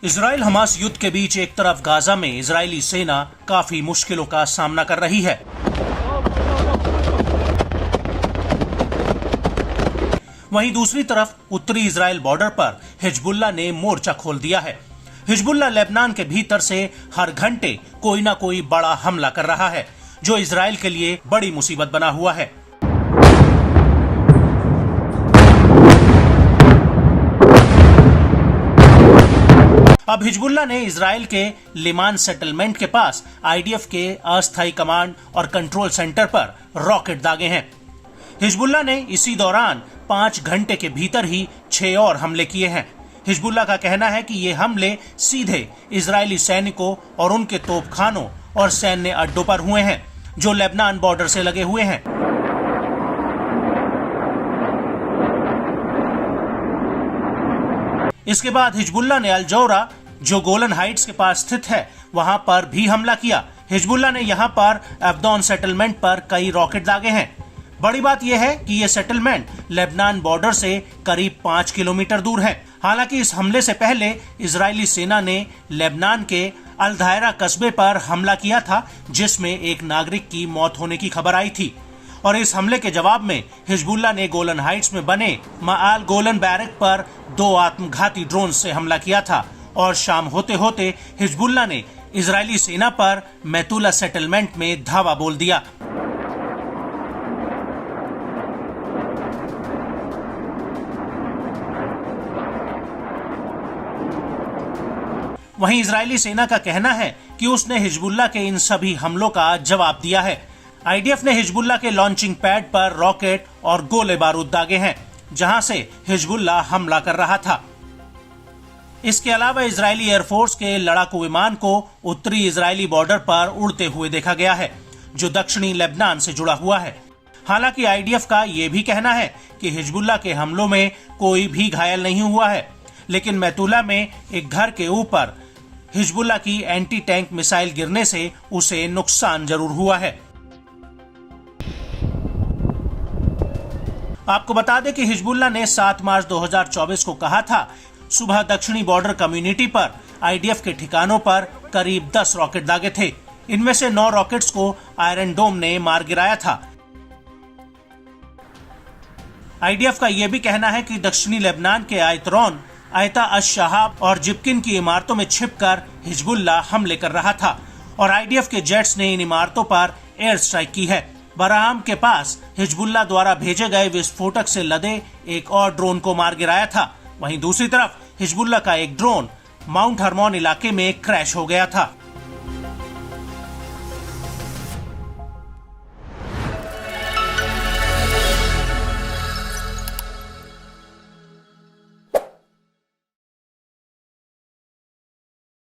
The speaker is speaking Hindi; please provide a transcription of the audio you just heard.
इजराइल हमास युद्ध के बीच एक तरफ गाजा में इजरायली सेना काफी मुश्किलों का सामना कर रही है, वहीं दूसरी तरफ उत्तरी इजराइल बॉर्डर पर हिजबुल्लाह ने मोर्चा खोल दिया है। हिजबुल्लाह लेबनान के भीतर से हर घंटे कोई ना कोई बड़ा हमला कर रहा है, जो इजराइल के लिए बड़ी मुसीबत बना हुआ है। अब हिजबुल्लाह ने इजराइल के लिमान सेटलमेंट के पास आईडीएफ के अस्थायी कमांड और कंट्रोल सेंटर पर रॉकेट दागे हैं। हिजबुल्लाह ने इसी दौरान 5 घंटे के भीतर ही 6 और हमले किए हैं। हिजबुल्लाह का कहना है कि ये हमले सीधे इजरायली सैनिकों और उनके तोपखानों और सैन्य अड्डों पर हुए हैं, जो लेबनान बॉर्डर से लगे हुए हैं। इसके बाद हिजबुल्लाह ने अल जौरा, जो गोलन हाइट्स के पास स्थित है, वहां पर भी हमला किया। हिजबुल्लाह ने यहां पर अब्दोन सेटलमेंट पर कई रॉकेट दागे हैं। बड़ी बात यह है कि यह सेटलमेंट लेबनान बॉर्डर से करीब 5 किलोमीटर दूर है। हालांकि इस हमले से पहले इजरायली सेना ने लेबनान के अल दायरा कस्बे पर हमला किया था, जिसमें एक नागरिक की मौत होने की खबर आई थी। और इस हमले के जवाब में हिजबुल्लाह ने गोलन हाइट्स में बने माआल गोलन बैरक पर 2 आत्मघाती ड्रोन से हमला किया था। और शाम होते होते हिजबुल्लाह ने इजरायली सेना पर मैतुला सेटलमेंट में धावा बोल दिया। वहीं इजरायली सेना का कहना है कि उसने हिजबुल्लाह के इन सभी हमलों का जवाब दिया है। आईडीएफ ने हिजबुल्लाह के लॉन्चिंग पैड पर रॉकेट और गोले बारूद दागे हैं, जहां से हिजबुल्लाह हमला कर रहा था। इसके अलावा इजरायली एयरफोर्स के लड़ाकू विमान को उत्तरी इजरायली बॉर्डर पर उड़ते हुए देखा गया है, जो दक्षिणी लेबनान से जुड़ा हुआ है। हालांकि आईडीएफ का यह भी कहना है कि हिजबुल्लाह के हमलों में कोई भी घायल नहीं हुआ है, लेकिन मैतुला में एक घर के ऊपर हिजबुल्लाह की एंटी टैंक मिसाइल गिरने से उसे नुकसान जरूर हुआ है। आपको बता दें कि हिजबुल्लाह ने 7 मार्च 2024 को कहा था, सुबह दक्षिणी बॉर्डर कम्युनिटी पर आईडीएफ के ठिकानों पर करीब 10 रॉकेट दागे थे। इनमें से 9 रॉकेट्स को आयरन डोम ने मार गिराया था। आईडीएफ का यह भी कहना है कि दक्षिणी लेबनान के आयतरौन, आयता अश-शहाब और जिब्किन की इमारतों में छिपकर हिजबुल्लाह हमले कर रहा था और आईडीएफ के जेट्स ने इन इमारतों पर एयर स्ट्राइक की है। बराम के पास हिजबुल्लाह द्वारा भेजे गए विस्फोटक से लदे एक और ड्रोन को मार गिराया था। वहीं दूसरी तरफ हिजबुल्लाह का एक ड्रोन माउंट हरमोन इलाके में क्रैश हो गया था।